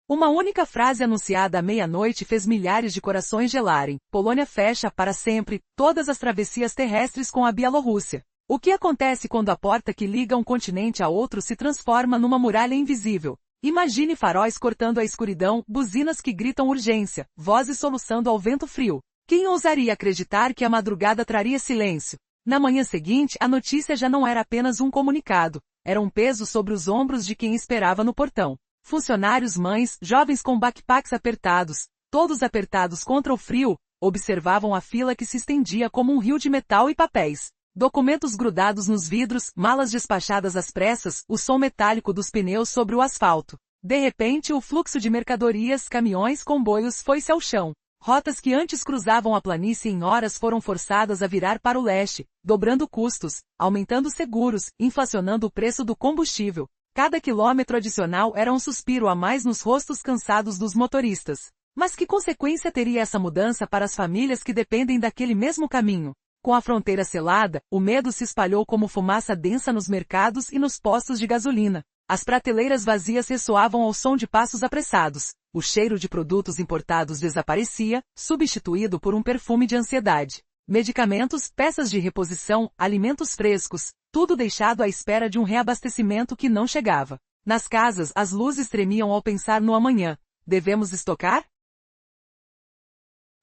Uma única frase anunciada à meia-noite fez milhares de corações gelarem. Polônia fecha para sempre todas as travessias terrestres com a Bielorrússia. O que acontece quando a porta que liga um continente a outro se transforma numa muralha invisível? Imagine faróis cortando a escuridão, buzinas que gritam urgência, vozes soluçando ao vento frio. Quem ousaria acreditar que a madrugada traria silêncio? Na manhã seguinte, a notícia já não era apenas um comunicado, era um peso sobre os ombros de quem esperava no portão. Funcionários, mães, jovens com backpacks apertados, todos apertados contra o frio, observavam a fila que se estendia como um rio de metal e papéis. Documentos grudados nos vidros, malas despachadas às pressas, o som metálico dos pneus sobre o asfalto. De repente, o fluxo de mercadorias, caminhões, comboios foi-se ao chão. Rotas que antes cruzavam a planície em horas foram forçadas a virar para o leste, dobrando custos, aumentando seguros, inflacionando o preço do combustível. Cada quilômetro adicional era um suspiro a mais nos rostos cansados dos motoristas. Mas que consequência teria essa mudança para as famílias que dependem daquele mesmo caminho? Com a fronteira selada, o medo se espalhou como fumaça densa nos mercados e nos postos de gasolina. As prateleiras vazias ressoavam ao som de passos apressados. O cheiro de produtos importados desaparecia, substituído por um perfume de ansiedade. Medicamentos, peças de reposição, alimentos frescos, tudo deixado à espera de um reabastecimento que não chegava. Nas casas, as luzes tremiam ao pensar no amanhã. Devemos estocar?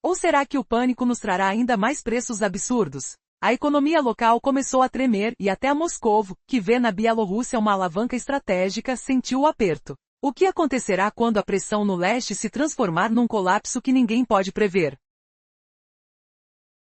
Ou será que o pânico nos trará ainda mais preços absurdos? A economia local começou a tremer e até a Moscovo, que vê na Bielorrússia uma alavanca estratégica, sentiu o aperto. O que acontecerá quando a pressão no leste se transformar num colapso que ninguém pode prever?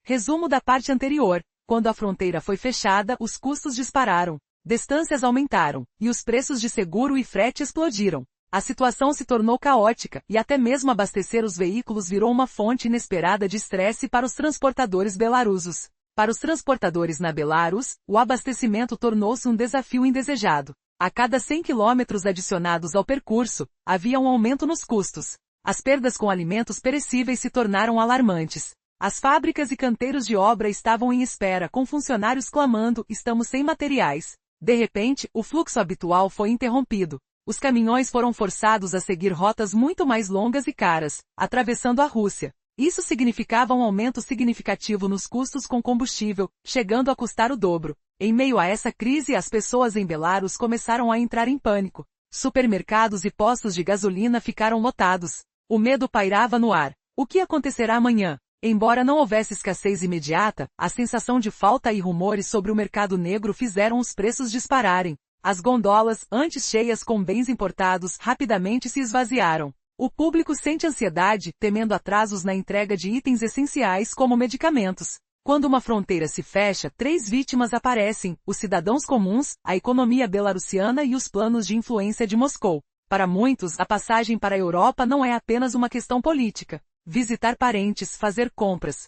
Resumo da parte anterior. Quando a fronteira foi fechada, os custos dispararam, distâncias aumentaram, e os preços de seguro e frete explodiram. A situação se tornou caótica, e até mesmo abastecer os veículos virou uma fonte inesperada de estresse para os transportadores belarusos. Para os transportadores na Belarus, o abastecimento tornou-se um desafio indesejado. A cada 100 quilômetros adicionados ao percurso, havia um aumento nos custos. As perdas com alimentos perecíveis se tornaram alarmantes. As fábricas e canteiros de obra estavam em espera, com funcionários clamando, estamos sem materiais. De repente, o fluxo habitual foi interrompido. Os caminhões foram forçados a seguir rotas muito mais longas e caras, atravessando a Rússia. Isso significava um aumento significativo nos custos com combustível, chegando a custar o dobro. Em meio a essa crise, as pessoas em Belarus começaram a entrar em pânico. Supermercados e postos de gasolina ficaram lotados. O medo pairava no ar. O que acontecerá amanhã? Embora não houvesse escassez imediata, a sensação de falta e rumores sobre o mercado negro fizeram os preços dispararem. As gondolas, antes cheias com bens importados, rapidamente se esvaziaram. O público sente ansiedade, temendo atrasos na entrega de itens essenciais como medicamentos. Quando uma fronteira se fecha, 3 vítimas aparecem: os cidadãos comuns, a economia belarusiana e os planos de influência de Moscou. Para muitos, a passagem para a Europa não é apenas uma questão política. Visitar parentes, fazer compras,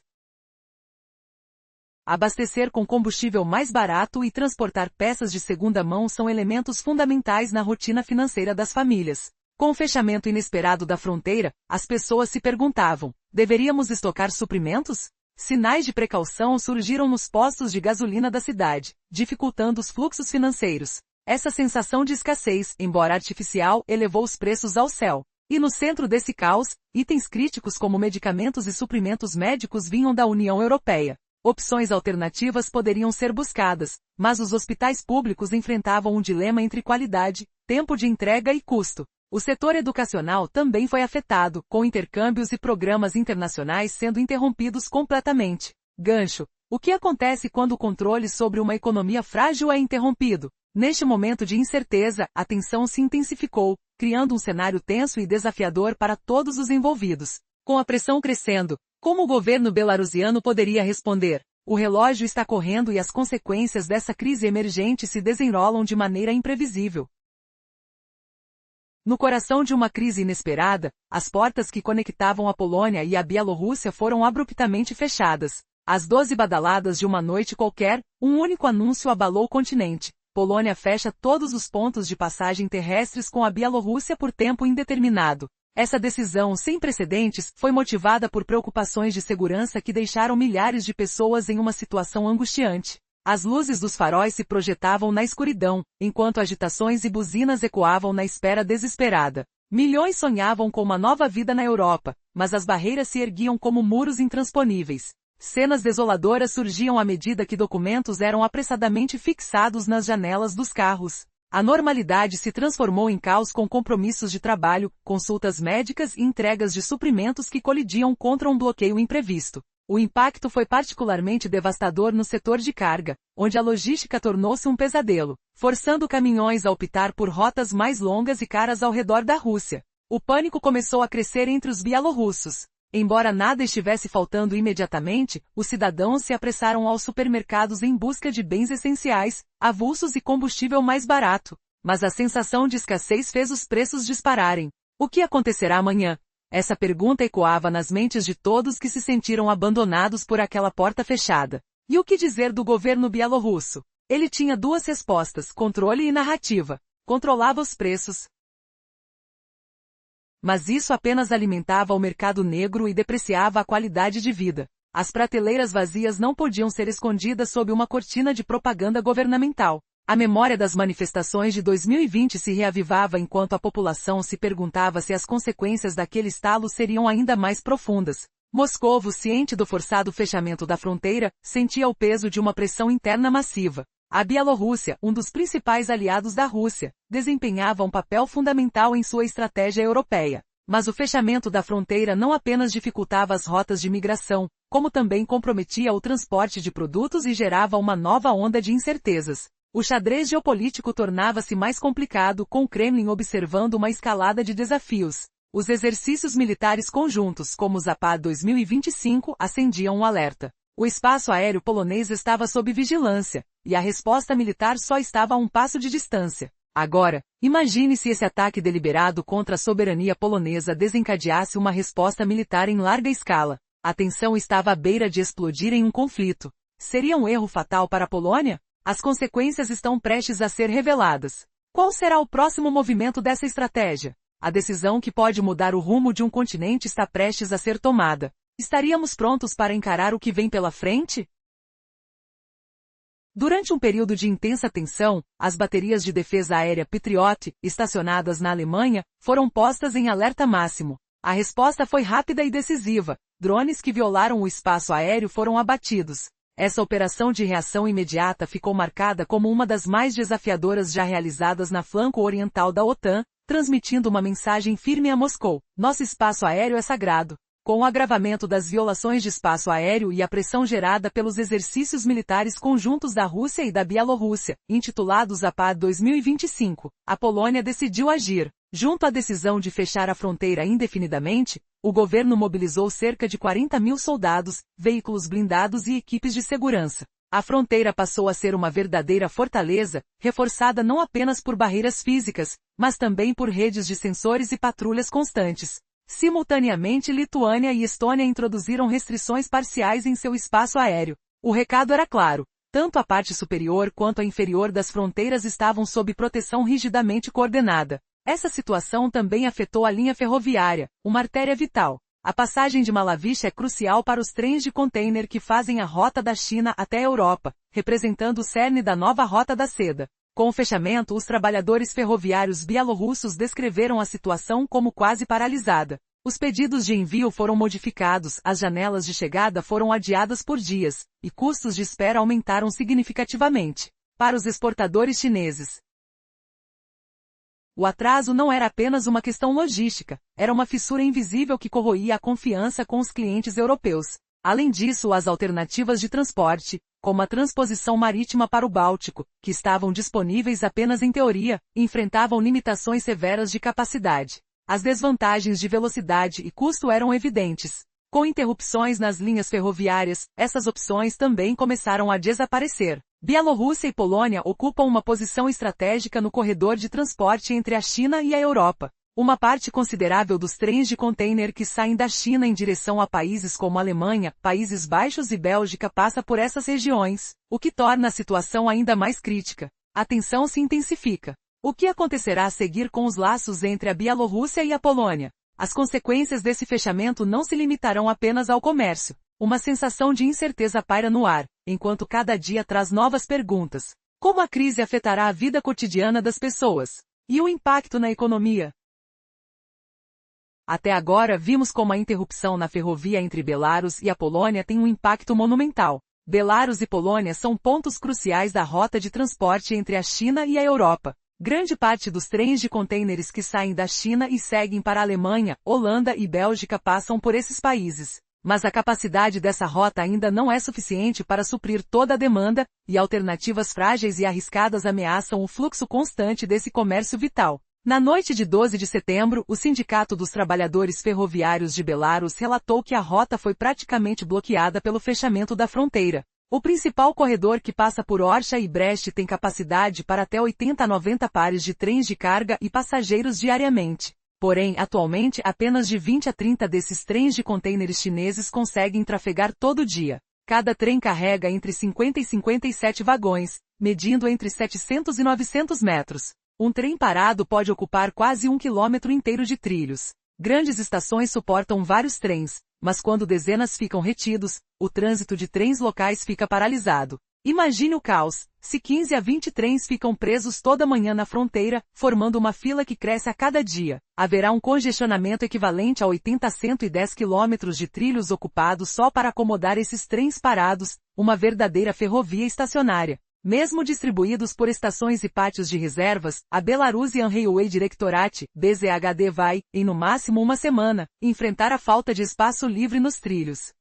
abastecer com combustível mais barato e transportar peças de segunda mão são elementos fundamentais na rotina financeira das famílias. Com o fechamento inesperado da fronteira, as pessoas se perguntavam, deveríamos estocar suprimentos? Sinais de precaução surgiram nos postos de gasolina da cidade, dificultando os fluxos financeiros. Essa sensação de escassez, embora artificial, elevou os preços ao céu. E no centro desse caos, itens críticos como medicamentos e suprimentos médicos vinham da União Europeia. Opções alternativas poderiam ser buscadas, mas os hospitais públicos enfrentavam um dilema entre qualidade, tempo de entrega e custo. O setor educacional também foi afetado, com intercâmbios e programas internacionais sendo interrompidos completamente. Gancho. O que acontece quando o controle sobre uma economia frágil é interrompido? Neste momento de incerteza, a tensão se intensificou, criando um cenário tenso e desafiador para todos os envolvidos. Com a pressão crescendo, como o governo belarusiano poderia responder? O relógio está correndo e as consequências dessa crise emergente se desenrolam de maneira imprevisível. No coração de uma crise inesperada, as portas que conectavam a Polônia e a Bielorrússia foram abruptamente fechadas. Às 12 badaladas de uma noite qualquer, um único anúncio abalou o continente. Polônia fecha todos os pontos de passagem terrestres com a Bielorrússia por tempo indeterminado. Essa decisão, sem precedentes, foi motivada por preocupações de segurança que deixaram milhares de pessoas em uma situação angustiante. As luzes dos faróis se projetavam na escuridão, enquanto agitações e buzinas ecoavam na espera desesperada. Milhões sonhavam com uma nova vida na Europa, mas as barreiras se erguiam como muros intransponíveis. Cenas desoladoras surgiam à medida que documentos eram apressadamente fixados nas janelas dos carros. A normalidade se transformou em caos com compromissos de trabalho, consultas médicas e entregas de suprimentos que colidiam contra um bloqueio imprevisto. O impacto foi particularmente devastador no setor de carga, onde a logística tornou-se um pesadelo, forçando caminhões a optar por rotas mais longas e caras ao redor da Rússia. O pânico começou a crescer entre os bielorrussos. Embora nada estivesse faltando imediatamente, os cidadãos se apressaram aos supermercados em busca de bens essenciais, avulsos e combustível mais barato. Mas a sensação de escassez fez os preços dispararem. O que acontecerá amanhã? Essa pergunta ecoava nas mentes de todos que se sentiram abandonados por aquela porta fechada. E o que dizer do governo bielorrusso? Ele tinha duas respostas: controle e narrativa. Controlava os preços, mas isso apenas alimentava o mercado negro e depreciava a qualidade de vida. As prateleiras vazias não podiam ser escondidas sob uma cortina de propaganda governamental. A memória das manifestações de 2020 se reavivava enquanto a população se perguntava se as consequências daquele estalo seriam ainda mais profundas. Moscovo, ciente do forçado fechamento da fronteira, sentia o peso de uma pressão interna massiva. A Bielorrússia, um dos principais aliados da Rússia, desempenhava um papel fundamental em sua estratégia europeia. Mas o fechamento da fronteira não apenas dificultava as rotas de migração, como também comprometia o transporte de produtos e gerava uma nova onda de incertezas. O xadrez geopolítico tornava-se mais complicado, com o Kremlin observando uma escalada de desafios. Os exercícios militares conjuntos, como o Zapad 2025, acendiam um alerta. O espaço aéreo polonês estava sob vigilância, e a resposta militar só estava a um passo de distância. Agora, imagine se esse ataque deliberado contra a soberania polonesa desencadeasse uma resposta militar em larga escala. A tensão estava à beira de explodir em um conflito. Seria um erro fatal para a Polônia? As consequências estão prestes a ser reveladas. Qual será o próximo movimento dessa estratégia? A decisão que pode mudar o rumo de um continente está prestes a ser tomada. Estaríamos prontos para encarar o que vem pela frente? Durante um período de intensa tensão, as baterias de defesa aérea Patriot, estacionadas na Alemanha, foram postas em alerta máximo. A resposta foi rápida e decisiva. Drones que violaram o espaço aéreo foram abatidos. Essa operação de reação imediata ficou marcada como uma das mais desafiadoras já realizadas na flanco oriental da OTAN, transmitindo uma mensagem firme a Moscou: nosso espaço aéreo é sagrado. Com o agravamento das violações de espaço aéreo e a pressão gerada pelos exercícios militares conjuntos da Rússia e da Bielorrússia, intitulados Zapad 2025, a Polônia decidiu agir. Junto à decisão de fechar a fronteira indefinidamente, o governo mobilizou cerca de 40.000 soldados, veículos blindados e equipes de segurança. A fronteira passou a ser uma verdadeira fortaleza, reforçada não apenas por barreiras físicas, mas também por redes de sensores e patrulhas constantes. Simultaneamente, Lituânia e Estônia introduziram restrições parciais em seu espaço aéreo. O recado era claro: tanto a parte superior quanto a inferior das fronteiras estavam sob proteção rigidamente coordenada. Essa situação também afetou a linha ferroviária, uma artéria vital. A passagem de Malaviche é crucial para os trens de container que fazem a rota da China até a Europa, representando o cerne da nova Rota da Seda. Com o fechamento, os trabalhadores ferroviários bielorrussos descreveram a situação como quase paralisada. Os pedidos de envio foram modificados, as janelas de chegada foram adiadas por dias, e custos de espera aumentaram significativamente. Para os exportadores chineses, o atraso não era apenas uma questão logística, era uma fissura invisível que corroía a confiança com os clientes europeus. Além disso, as alternativas de transporte, como a transposição marítima para o Báltico, que estavam disponíveis apenas em teoria, enfrentavam limitações severas de capacidade. As desvantagens de velocidade e custo eram evidentes. Com interrupções nas linhas ferroviárias, essas opções também começaram a desaparecer. Bielorrússia e Polônia ocupam uma posição estratégica no corredor de transporte entre a China e a Europa. Uma parte considerável dos trens de container que saem da China em direção a países como Alemanha, Países Baixos e Bélgica passa por essas regiões, o que torna a situação ainda mais crítica. A tensão se intensifica. O que acontecerá a seguir com os laços entre a Bielorrússia e a Polônia? As consequências desse fechamento não se limitarão apenas ao comércio. Uma sensação de incerteza paira no ar, enquanto cada dia traz novas perguntas. Como a crise afetará a vida cotidiana das pessoas? E o impacto na economia? Até agora vimos como a interrupção na ferrovia entre Belarus e a Polônia tem um impacto monumental. Belarus e Polônia são pontos cruciais da rota de transporte entre a China e a Europa. Grande parte dos trens de contêineres que saem da China e seguem para a Alemanha, Holanda e Bélgica passam por esses países. Mas a capacidade dessa rota ainda não é suficiente para suprir toda a demanda, e alternativas frágeis e arriscadas ameaçam o fluxo constante desse comércio vital. Na noite de 12 de setembro, o Sindicato dos Trabalhadores Ferroviários de Belarus relatou que a rota foi praticamente bloqueada pelo fechamento da fronteira. O principal corredor que passa por Orsha e Brest tem capacidade para até 80 a 90 pares de trens de carga e passageiros diariamente. Porém, atualmente, apenas de 20 a 30 desses trens de contêineres chineses conseguem trafegar todo dia. Cada trem carrega entre 50 e 57 vagões, medindo entre 700 e 900 metros. Um trem parado pode ocupar quase 1 quilômetro inteiro de trilhos. Grandes estações suportam vários trens, mas quando dezenas ficam retidos, o trânsito de trens locais fica paralisado. Imagine o caos, se 15 a 20 trens ficam presos toda manhã na fronteira, formando uma fila que cresce a cada dia. Haverá um congestionamento equivalente a 80 a 110 quilômetros de trilhos ocupados só para acomodar esses trens parados, uma verdadeira ferrovia estacionária. Mesmo distribuídos por estações e pátios de reservas, a Belarusian Railway Directorate, BZHD vai, em no máximo uma semana, enfrentar a falta de espaço livre nos trilhos.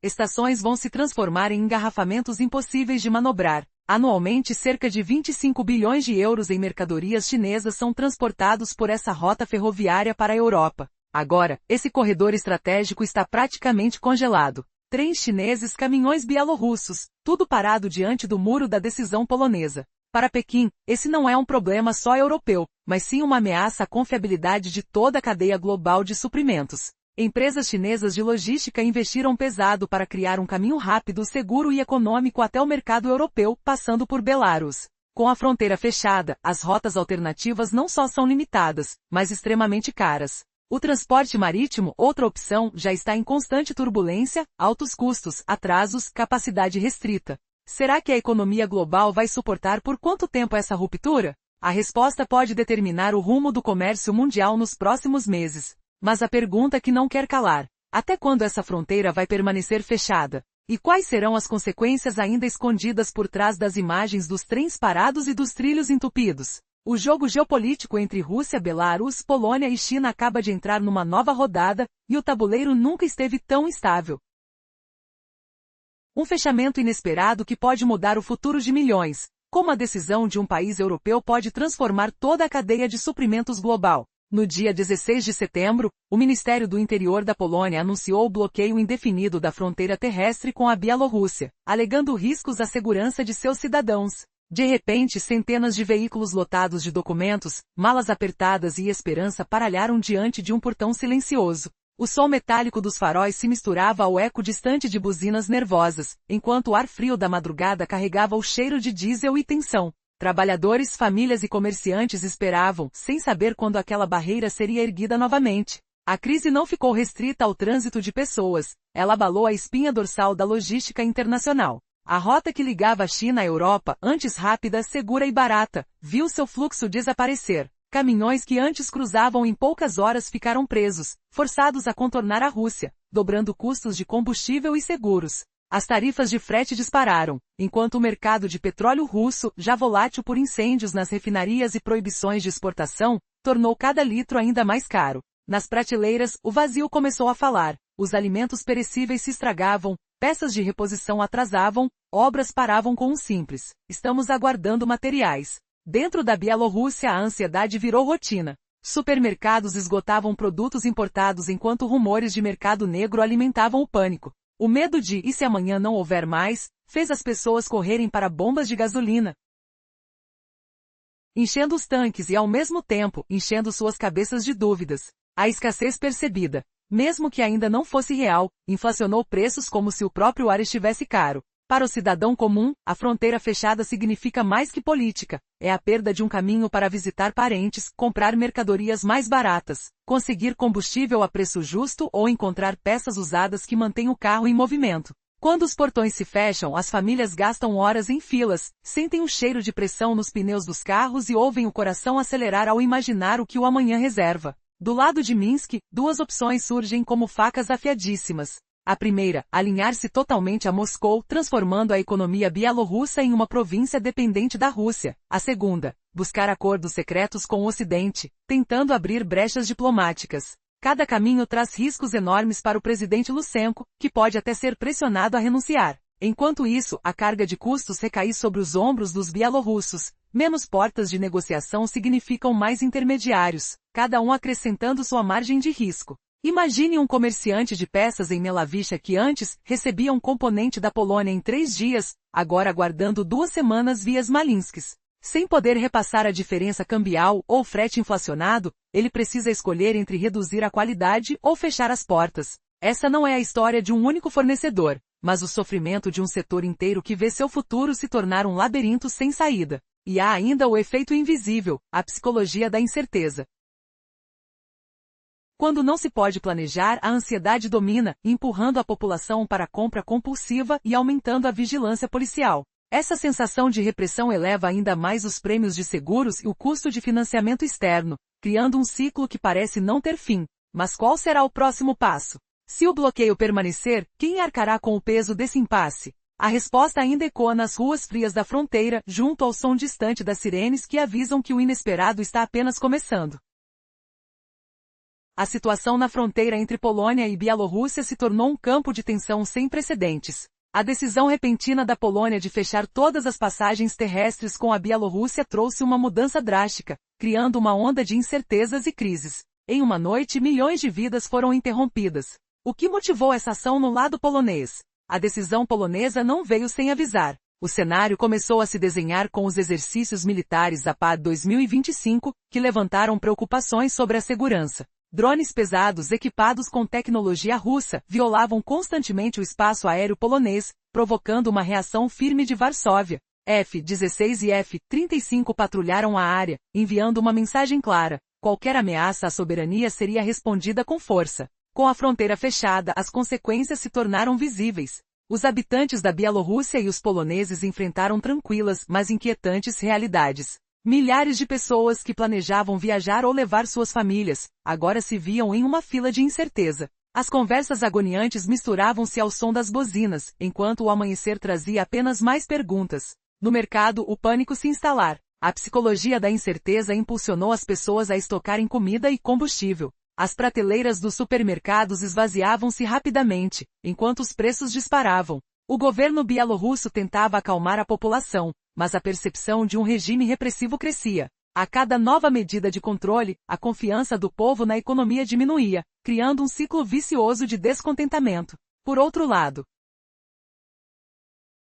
Estações vão se transformar em engarrafamentos impossíveis de manobrar. Anualmente cerca de 25 bilhões de euros em mercadorias chinesas são transportados por essa rota ferroviária para a Europa. Agora, esse corredor estratégico está praticamente congelado. Trens chineses, caminhões bielorrussos, tudo parado diante do muro da decisão polonesa. Para Pequim, esse não é um problema só europeu, mas sim uma ameaça à confiabilidade de toda a cadeia global de suprimentos. Empresas chinesas de logística investiram pesado para criar um caminho rápido, seguro e econômico até o mercado europeu, passando por Belarus. Com a fronteira fechada, as rotas alternativas não só são limitadas, mas extremamente caras. O transporte marítimo, outra opção, já está em constante turbulência, altos custos, atrasos, capacidade restrita. Será que a economia global vai suportar por quanto tempo essa ruptura? A resposta pode determinar o rumo do comércio mundial nos próximos meses. Mas a pergunta que não quer calar: até quando essa fronteira vai permanecer fechada? E quais serão as consequências ainda escondidas por trás das imagens dos trens parados e dos trilhos entupidos? O jogo geopolítico entre Rússia, Belarus, Polônia e China acaba de entrar numa nova rodada, e o tabuleiro nunca esteve tão instável. Um fechamento inesperado que pode mudar o futuro de milhões. Como a decisão de um país europeu pode transformar toda a cadeia de suprimentos global. No dia 16 de setembro, o Ministério do Interior da Polônia anunciou o bloqueio indefinido da fronteira terrestre com a Bielorrússia, alegando riscos à segurança de seus cidadãos. De repente, centenas de veículos lotados de documentos, malas apertadas e esperança paralharam diante de um portão silencioso. O som metálico dos faróis se misturava ao eco distante de buzinas nervosas, enquanto o ar frio da madrugada carregava o cheiro de diesel e tensão. Trabalhadores, famílias e comerciantes esperavam, sem saber quando aquela barreira seria erguida novamente. A crise não ficou restrita ao trânsito de pessoas, ela abalou a espinha dorsal da logística internacional. A rota que ligava a China à Europa, antes rápida, segura e barata, viu seu fluxo desaparecer. Caminhões que antes cruzavam em poucas horas ficaram presos, forçados a contornar a Rússia, dobrando custos de combustível e seguros. As tarifas de frete dispararam, enquanto o mercado de petróleo russo, já volátil por incêndios nas refinarias e proibições de exportação, tornou cada litro ainda mais caro. Nas prateleiras, o vazio começou a falar, os alimentos perecíveis se estragavam, peças de reposição atrasavam, obras paravam com um simples: estamos aguardando materiais. Dentro da Bielorrússia a ansiedade virou rotina. Supermercados esgotavam produtos importados enquanto rumores de mercado negro alimentavam o pânico. O medo de "e se amanhã não houver mais?" fez as pessoas correrem para bombas de gasolina, enchendo os tanques e ao mesmo tempo, enchendo suas cabeças de dúvidas. A escassez percebida, mesmo que ainda não fosse real, inflacionou preços como se o próprio ar estivesse caro. Para o cidadão comum, a fronteira fechada significa mais que política. É a perda de um caminho para visitar parentes, comprar mercadorias mais baratas, conseguir combustível a preço justo ou encontrar peças usadas que mantêm o carro em movimento. Quando os portões se fecham, as famílias gastam horas em filas, sentem o cheiro de pressão nos pneus dos carros e ouvem o coração acelerar ao imaginar o que o amanhã reserva. Do lado de Minsk, duas opções surgem como facas afiadíssimas. A primeira, alinhar-se totalmente a Moscou, transformando a economia bielorrussa em uma província dependente da Rússia. A segunda, buscar acordos secretos com o Ocidente, tentando abrir brechas diplomáticas. Cada caminho traz riscos enormes para o presidente Lushenko, que pode até ser pressionado a renunciar. Enquanto isso, a carga de custos recai sobre os ombros dos bielorrussos. Menos portas de negociação significam mais intermediários, cada um acrescentando sua margem de risco. Imagine um comerciante de peças em Melavicha que antes recebia um componente da Polônia em 3 dias, agora aguardando 2 semanas via Smolensk. Sem poder repassar a diferença cambial ou frete inflacionado, ele precisa escolher entre reduzir a qualidade ou fechar as portas. Essa não é a história de um único fornecedor, mas o sofrimento de um setor inteiro que vê seu futuro se tornar um labirinto sem saída. E há ainda o efeito invisível, a psicologia da incerteza. Quando não se pode planejar, a ansiedade domina, empurrando a população para a compra compulsiva e aumentando a vigilância policial. Essa sensação de repressão eleva ainda mais os prêmios de seguros e o custo de financiamento externo, criando um ciclo que parece não ter fim. Mas qual será o próximo passo? Se o bloqueio permanecer, quem arcará com o peso desse impasse? A resposta ainda ecoa nas ruas frias da fronteira, junto ao som distante das sirenes que avisam que o inesperado está apenas começando. A situação na fronteira entre Polônia e Bielorrússia se tornou um campo de tensão sem precedentes. A decisão repentina da Polônia de fechar todas as passagens terrestres com a Bielorrússia trouxe uma mudança drástica, criando uma onda de incertezas e crises. Em uma noite, milhões de vidas foram interrompidas. O que motivou essa ação no lado polonês? A decisão polonesa não veio sem avisar. O cenário começou a se desenhar com os exercícios militares APAD 2025, que levantaram preocupações sobre a segurança. Drones pesados equipados com tecnologia russa violavam constantemente o espaço aéreo polonês, provocando uma reação firme de Varsóvia. F-16 e F-35 patrulharam a área, enviando uma mensagem clara: qualquer ameaça à soberania seria respondida com força. Com a fronteira fechada, as consequências se tornaram visíveis. Os habitantes da Bielorrússia e os poloneses enfrentaram tranquilas, mas inquietantes realidades. Milhares de pessoas que planejavam viajar ou levar suas famílias, agora se viam em uma fila de incerteza. As conversas agoniantes misturavam-se ao som das buzinas, enquanto o amanhecer trazia apenas mais perguntas. No mercado, o pânico se instalar. A psicologia da incerteza impulsionou as pessoas a estocarem comida e combustível. As prateleiras dos supermercados esvaziavam-se rapidamente, enquanto os preços disparavam. O governo bielorrusso tentava acalmar a população, mas a percepção de um regime repressivo crescia. A cada nova medida de controle, a confiança do povo na economia diminuía, criando um ciclo vicioso de descontentamento. Por outro lado,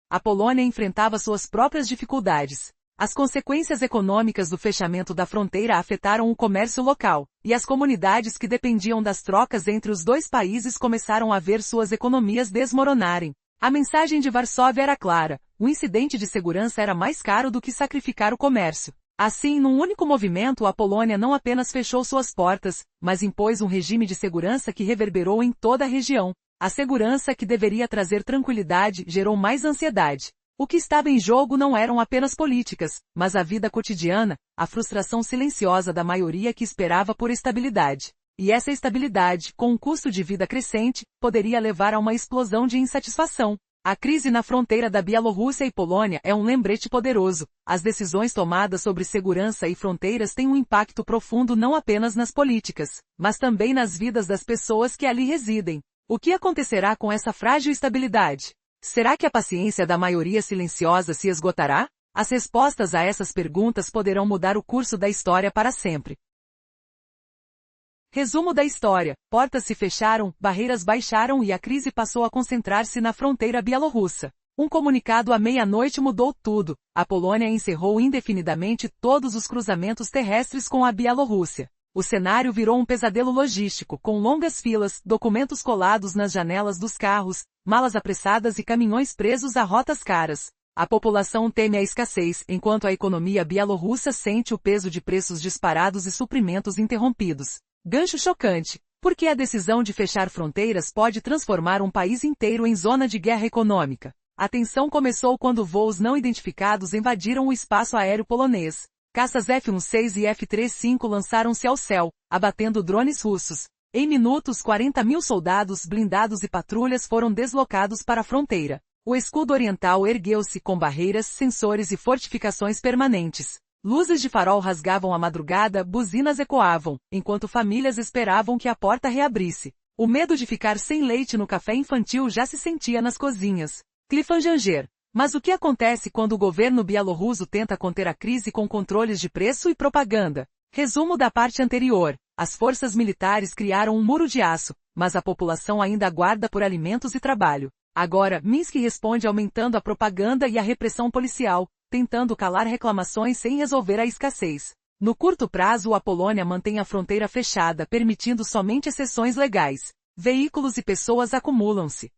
a Polônia enfrentava suas próprias dificuldades. As consequências econômicas do fechamento da fronteira afetaram o comércio local, e as comunidades que dependiam das trocas entre os dois países começaram a ver suas economias desmoronarem. A mensagem de Varsóvia era clara: o incidente de segurança era mais caro do que sacrificar o comércio. Assim, num único movimento, a Polônia não apenas fechou suas portas, mas impôs um regime de segurança que reverberou em toda a região. A segurança que deveria trazer tranquilidade gerou mais ansiedade. O que estava em jogo não eram apenas políticas, mas a vida cotidiana, a frustração silenciosa da maioria que esperava por estabilidade. E essa estabilidade, com um custo de vida crescente, poderia levar a uma explosão de insatisfação. A crise na fronteira da Bielorrússia e Polônia é um lembrete poderoso. As decisões tomadas sobre segurança e fronteiras têm um impacto profundo não apenas nas políticas, mas também nas vidas das pessoas que ali residem. O que acontecerá com essa frágil estabilidade? Será que a paciência da maioria silenciosa se esgotará? As respostas a essas perguntas poderão mudar o curso da história para sempre. Resumo da história: portas se fecharam, barreiras baixaram e a crise passou a concentrar-se na fronteira bielorrussa. Um comunicado à meia-noite mudou tudo. A Polônia encerrou indefinidamente todos os cruzamentos terrestres com a Bielorrússia. O cenário virou um pesadelo logístico, com longas filas, documentos colados nas janelas dos carros, malas apressadas e caminhões presos a rotas caras. A população teme a escassez, enquanto a economia bielorrussa sente o peso de preços disparados e suprimentos interrompidos. Gancho chocante, porque a decisão de fechar fronteiras pode transformar um país inteiro em zona de guerra econômica. A tensão começou quando voos não identificados invadiram o espaço aéreo polonês. Caças F-16 e F-35 lançaram-se ao céu, abatendo drones russos. Em minutos 40.000 soldados blindados e patrulhas foram deslocados para a fronteira. O escudo oriental ergueu-se com barreiras, sensores e fortificações permanentes. Luzes de farol rasgavam a madrugada, buzinas ecoavam, enquanto famílias esperavam que a porta reabrisse. O medo de ficar sem leite no café infantil já se sentia nas cozinhas. Cliffhanger. Mas o que acontece quando o governo bielorrusso tenta conter a crise com controles de preço e propaganda? Resumo da parte anterior. As forças militares criaram um muro de aço, mas a população ainda aguarda por alimentos e trabalho. Agora, Minsk responde aumentando a propaganda e a repressão policial, tentando calar reclamações sem resolver a escassez. No curto prazo, a Polônia mantém a fronteira fechada, permitindo somente exceções legais. Veículos e pessoas acumulam-se,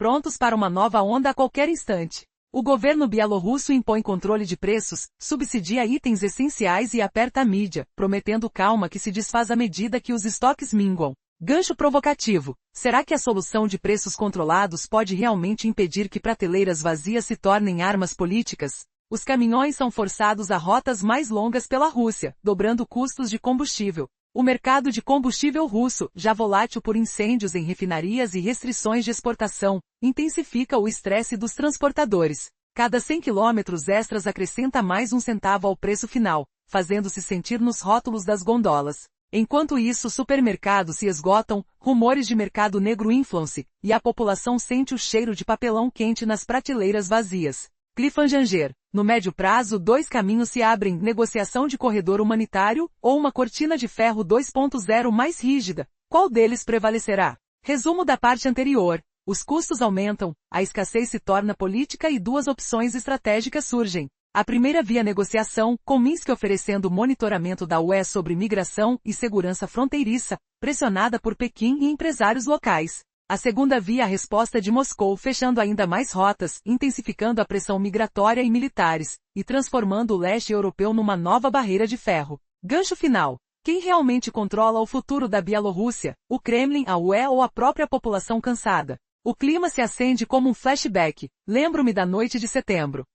prontos para uma nova onda a qualquer instante. O governo bielorrusso impõe controle de preços, subsidia itens essenciais e aperta a mídia, prometendo calma que se desfaz à medida que os estoques minguam. Gancho provocativo. Será que a solução de preços controlados pode realmente impedir que prateleiras vazias se tornem armas políticas? Os caminhões são forçados a rotas mais longas pela Rússia, dobrando custos de combustível. O mercado de combustível russo, já volátil por incêndios em refinarias e restrições de exportação, intensifica o estresse dos transportadores. Cada 100 quilômetros extras acrescenta mais 1 centavo ao preço final, fazendo-se sentir nos rótulos das gondolas. Enquanto isso, supermercados se esgotam, rumores de mercado negro inflam-se, e a população sente o cheiro de papelão quente nas prateleiras vazias. Cliffhanger. No médio prazo, 2 caminhos se abrem: negociação de corredor humanitário, ou uma cortina de ferro 2.0 mais rígida. Qual deles prevalecerá? Resumo da parte anterior. Os custos aumentam, a escassez se torna política e 2 opções estratégicas surgem. A primeira via negociação, com Minsk oferecendo monitoramento da UE sobre migração e segurança fronteiriça, pressionada por Pequim e empresários locais. A segunda via a resposta de Moscou, fechando ainda mais rotas, intensificando a pressão migratória e militares, e transformando o leste europeu numa nova barreira de ferro. Gancho final. Quem realmente controla o futuro da Bielorrússia? O Kremlin, a UE ou a própria população cansada? O clima se acende como um flashback. Lembro-me da noite de setembro.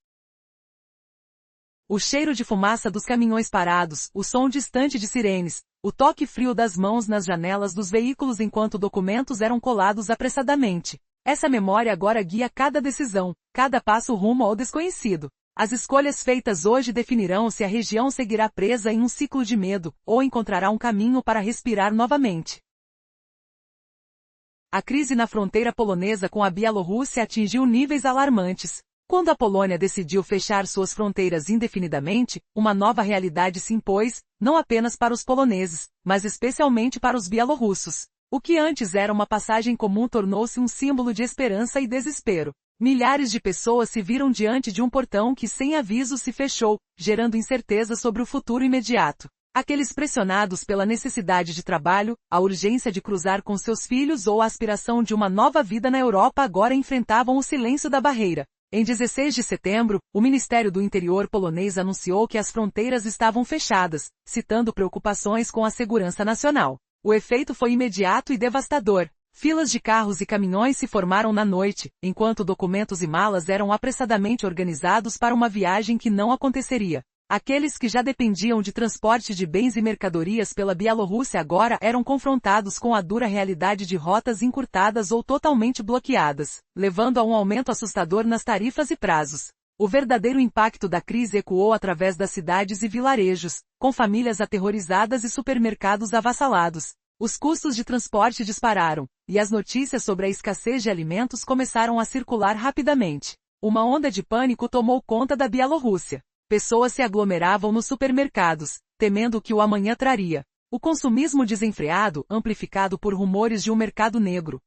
O cheiro de fumaça dos caminhões parados, o som distante de sirenes, o toque frio das mãos nas janelas dos veículos enquanto documentos eram colados apressadamente. Essa memória agora guia cada decisão, cada passo rumo ao desconhecido. As escolhas feitas hoje definirão se a região seguirá presa em um ciclo de medo, ou encontrará um caminho para respirar novamente. A crise na fronteira polonesa com a Bielorrússia atingiu níveis alarmantes. Quando a Polônia decidiu fechar suas fronteiras indefinidamente, uma nova realidade se impôs, não apenas para os poloneses, mas especialmente para os bielorrussos. O que antes era uma passagem comum tornou-se um símbolo de esperança e desespero. Milhares de pessoas se viram diante de um portão que sem aviso se fechou, gerando incerteza sobre o futuro imediato. Aqueles pressionados pela necessidade de trabalho, a urgência de cruzar com seus filhos ou a aspiração de uma nova vida na Europa agora enfrentavam o silêncio da barreira. Em 16 de setembro, o Ministério do Interior polonês anunciou que as fronteiras estavam fechadas, citando preocupações com a segurança nacional. O efeito foi imediato e devastador. Filas de carros e caminhões se formaram na noite, enquanto documentos e malas eram apressadamente organizados para uma viagem que não aconteceria. Aqueles que já dependiam de transporte de bens e mercadorias pela Bielorrússia agora eram confrontados com a dura realidade de rotas encurtadas ou totalmente bloqueadas, levando a um aumento assustador nas tarifas e prazos. O verdadeiro impacto da crise ecoou através das cidades e vilarejos, com famílias aterrorizadas e supermercados avassalados. Os custos de transporte dispararam, e as notícias sobre a escassez de alimentos começaram a circular rapidamente. Uma onda de pânico tomou conta da Bielorrússia. Pessoas se aglomeravam nos supermercados, temendo o que o amanhã traria. O consumismo desenfreado, amplificado por rumores de um mercado negro,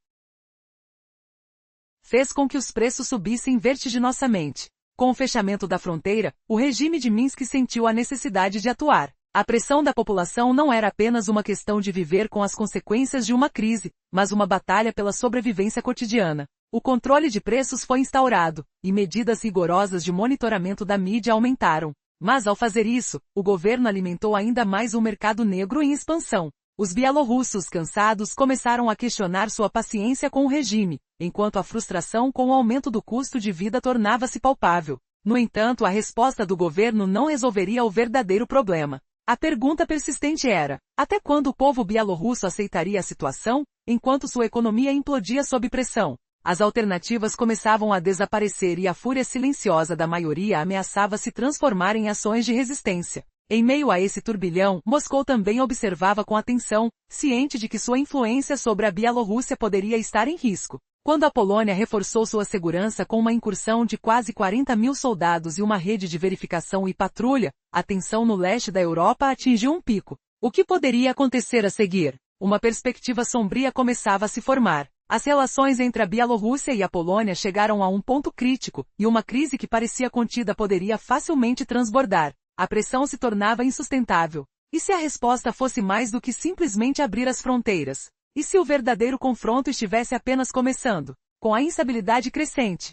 fez com que os preços subissem vertiginosamente. Com o fechamento da fronteira, o regime de Minsk sentiu a necessidade de atuar. A pressão da população não era apenas uma questão de viver com as consequências de uma crise, mas uma batalha pela sobrevivência cotidiana. O controle de preços foi instaurado, e medidas rigorosas de monitoramento da mídia aumentaram. Mas ao fazer isso, o governo alimentou ainda mais um mercado negro em expansão. Os bielorrussos cansados começaram a questionar sua paciência com o regime, enquanto a frustração com o aumento do custo de vida tornava-se palpável. No entanto, a resposta do governo não resolveria o verdadeiro problema. A pergunta persistente era: até quando o povo bielorrusso aceitaria a situação, enquanto sua economia implodia sob pressão? As alternativas começavam a desaparecer e a fúria silenciosa da maioria ameaçava se transformar em ações de resistência. Em meio a esse turbilhão, Moscou também observava com atenção, ciente de que sua influência sobre a Bielorrússia poderia estar em risco. Quando a Polônia reforçou sua segurança com uma incursão de quase 40.000 soldados e uma rede de verificação e patrulha, a tensão no leste da Europa atingiu um pico. O que poderia acontecer a seguir? Uma perspectiva sombria começava a se formar. As relações entre a Bielorrússia e a Polônia chegaram a um ponto crítico, e uma crise que parecia contida poderia facilmente transbordar. A pressão se tornava insustentável. E se a resposta fosse mais do que simplesmente abrir as fronteiras? E se o verdadeiro confronto estivesse apenas começando? Com a instabilidade crescente,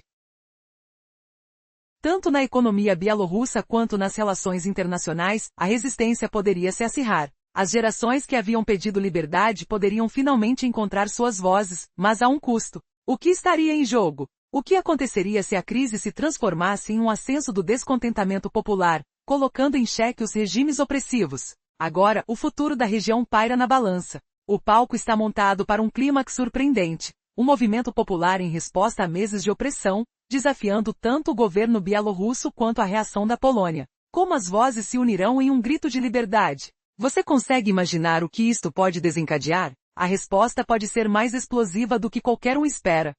tanto na economia bielorrussa quanto nas relações internacionais, a resistência poderia se acirrar. As gerações que haviam pedido liberdade poderiam finalmente encontrar suas vozes, mas a um custo. O que estaria em jogo? O que aconteceria se a crise se transformasse em um ascenso do descontentamento popular, colocando em xeque os regimes opressivos? Agora, o futuro da região paira na balança. O palco está montado para um clímax surpreendente. Um movimento popular em resposta a meses de opressão, desafiando tanto o governo bielorrusso quanto a reação da Polônia. Como as vozes se unirão em um grito de liberdade? Você consegue imaginar o que isto pode desencadear? A resposta pode ser mais explosiva do que qualquer um espera.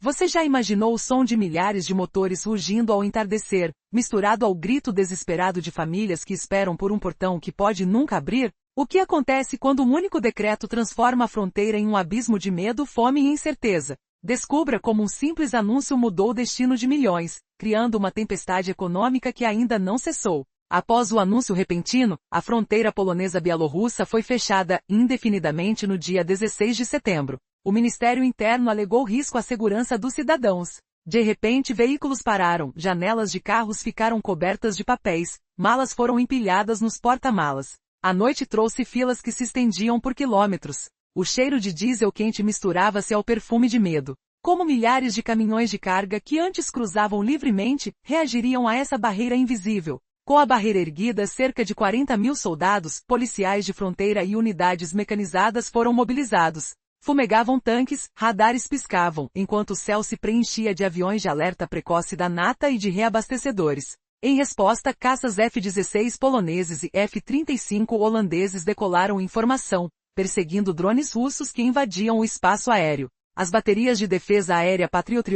Você já imaginou o som de milhares de motores rugindo ao entardecer, misturado ao grito desesperado de famílias que esperam por um portão que pode nunca abrir? O que acontece quando um único decreto transforma a fronteira em um abismo de medo, fome e incerteza? Descubra como um simples anúncio mudou o destino de milhões, criando uma tempestade econômica que ainda não cessou. Após o anúncio repentino, a fronteira polonesa-bielorrussa foi fechada indefinidamente no dia 16 de setembro. O Ministério Interno alegou risco à segurança dos cidadãos. De repente, veículos pararam, janelas de carros ficaram cobertas de papéis, malas foram empilhadas nos porta-malas. A noite trouxe filas que se estendiam por quilômetros. O cheiro de diesel quente misturava-se ao perfume de medo. Como milhares de caminhões de carga que antes cruzavam livremente, reagiriam a essa barreira invisível? Com a barreira erguida, cerca de 40.000 soldados, policiais de fronteira e unidades mecanizadas foram mobilizados. Fumegavam tanques, radares piscavam, enquanto o céu se preenchia de aviões de alerta precoce da NATO e de reabastecedores. Em resposta, caças F-16 poloneses e F-35 holandeses decolaram em formação, perseguindo drones russos que invadiam o espaço aéreo. As baterias de defesa aérea Patriot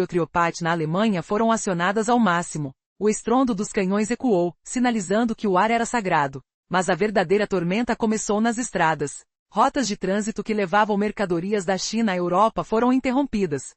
na Alemanha foram acionadas ao máximo. O estrondo dos canhões ecoou, sinalizando que o ar era sagrado. Mas a verdadeira tormenta começou nas estradas. Rotas de trânsito que levavam mercadorias da China à Europa foram interrompidas.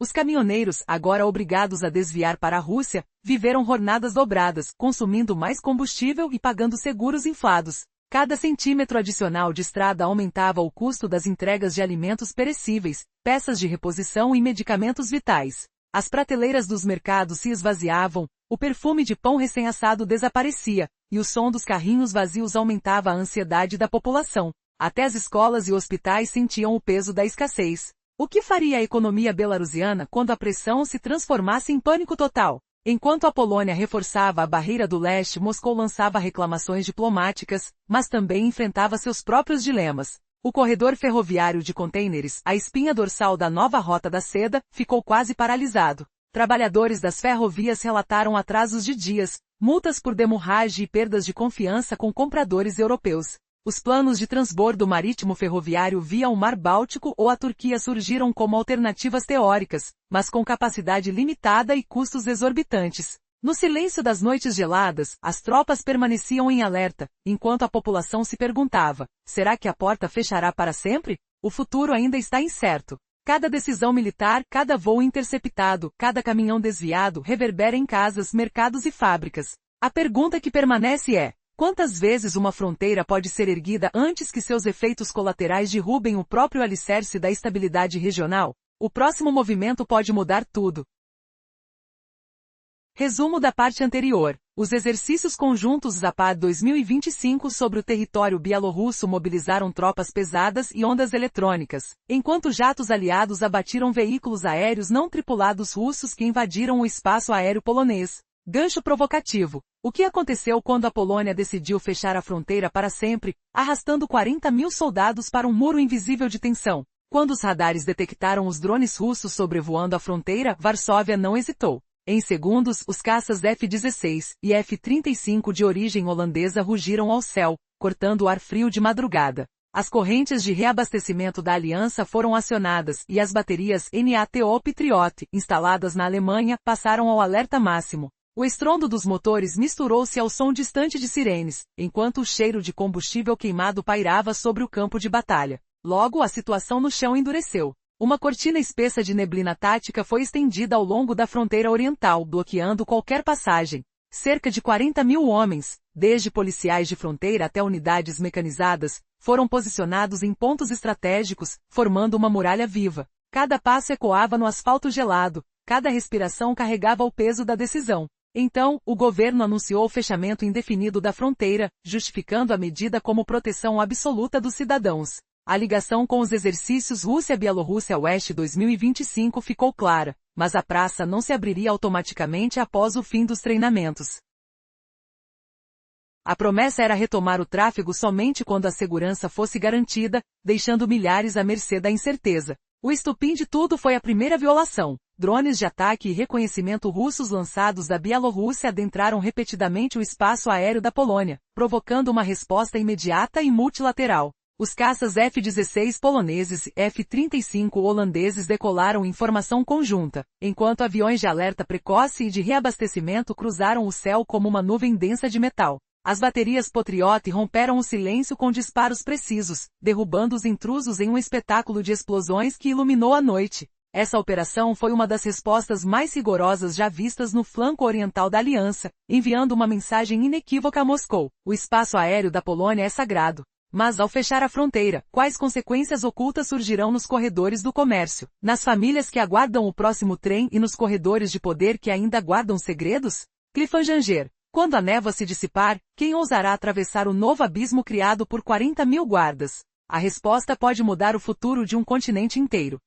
Os caminhoneiros, agora obrigados a desviar para a Rússia, viveram jornadas dobradas, consumindo mais combustível e pagando seguros inflados. Cada centímetro adicional de estrada aumentava o custo das entregas de alimentos perecíveis, peças de reposição e medicamentos vitais. As prateleiras dos mercados se esvaziavam, o perfume de pão recém-assado desaparecia, e o som dos carrinhos vazios aumentava a ansiedade da população. Até as escolas e hospitais sentiam o peso da escassez. O que faria a economia belarusiana quando a pressão se transformasse em pânico total? Enquanto a Polônia reforçava a barreira do leste, Moscou lançava reclamações diplomáticas, mas também enfrentava seus próprios dilemas. O corredor ferroviário de contêineres, a espinha dorsal da nova Rota da Seda, ficou quase paralisado. Trabalhadores das ferrovias relataram atrasos de dias, multas por demurragem e perdas de confiança com compradores europeus. Os planos de transbordo marítimo ferroviário via o Mar Báltico ou a Turquia surgiram como alternativas teóricas, mas com capacidade limitada e custos exorbitantes. No silêncio das noites geladas, as tropas permaneciam em alerta, enquanto a população se perguntava: será que a porta fechará para sempre? O futuro ainda está incerto. Cada decisão militar, cada voo interceptado, cada caminhão desviado reverbera em casas, mercados e fábricas. A pergunta que permanece é: quantas vezes uma fronteira pode ser erguida antes que seus efeitos colaterais derrubem o próprio alicerce da estabilidade regional? O próximo movimento pode mudar tudo. Resumo da parte anterior. Os exercícios conjuntos Zapad 2025 sobre o território bielorrusso mobilizaram tropas pesadas e ondas eletrônicas, enquanto jatos aliados abatiram veículos aéreos não tripulados russos que invadiram o espaço aéreo polonês. Gancho provocativo. O que aconteceu quando a Polônia decidiu fechar a fronteira para sempre, arrastando 40 mil soldados para um muro invisível de tensão? Quando os radares detectaram os drones russos sobrevoando a fronteira, Varsóvia não hesitou. Em segundos, os caças F-16 e F-35 de origem holandesa rugiram ao céu, cortando o ar frio de madrugada. As correntes de reabastecimento da aliança foram acionadas e as baterias NATO Patriot, instaladas na Alemanha, passaram ao alerta máximo. O estrondo dos motores misturou-se ao som distante de sirenes, enquanto o cheiro de combustível queimado pairava sobre o campo de batalha. Logo, a situação no chão endureceu. Uma cortina espessa de neblina tática foi estendida ao longo da fronteira oriental, bloqueando qualquer passagem. Cerca de 40 mil homens, desde policiais de fronteira até unidades mecanizadas, foram posicionados em pontos estratégicos, formando uma muralha viva. Cada passo ecoava no asfalto gelado, cada respiração carregava o peso da decisão. Então, o governo anunciou o fechamento indefinido da fronteira, justificando a medida como proteção absoluta dos cidadãos. A ligação com os exercícios Rússia-Bielorrússia Oeste 2025 ficou clara, mas a praça não se abriria automaticamente após o fim dos treinamentos. A promessa era retomar o tráfego somente quando a segurança fosse garantida, deixando milhares à mercê da incerteza. O estupim de tudo foi a primeira violação. Drones de ataque e reconhecimento russos lançados da Bielorrússia adentraram repetidamente o espaço aéreo da Polônia, provocando uma resposta imediata e multilateral. Os caças F-16 poloneses e F-35 holandeses decolaram em formação conjunta, enquanto aviões de alerta precoce e de reabastecimento cruzaram o céu como uma nuvem densa de metal. As baterias Patriot romperam o silêncio com disparos precisos, derrubando os intrusos em um espetáculo de explosões que iluminou a noite. Essa operação foi uma das respostas mais rigorosas já vistas no flanco oriental da aliança, enviando uma mensagem inequívoca a Moscou. O espaço aéreo da Polônia é sagrado. Mas ao fechar a fronteira, quais consequências ocultas surgirão nos corredores do comércio, nas famílias que aguardam o próximo trem e nos corredores de poder que ainda guardam segredos? Cliffhanger. Quando a névoa se dissipar, quem ousará atravessar o novo abismo criado por 40 mil guardas? A resposta pode mudar o futuro de um continente inteiro.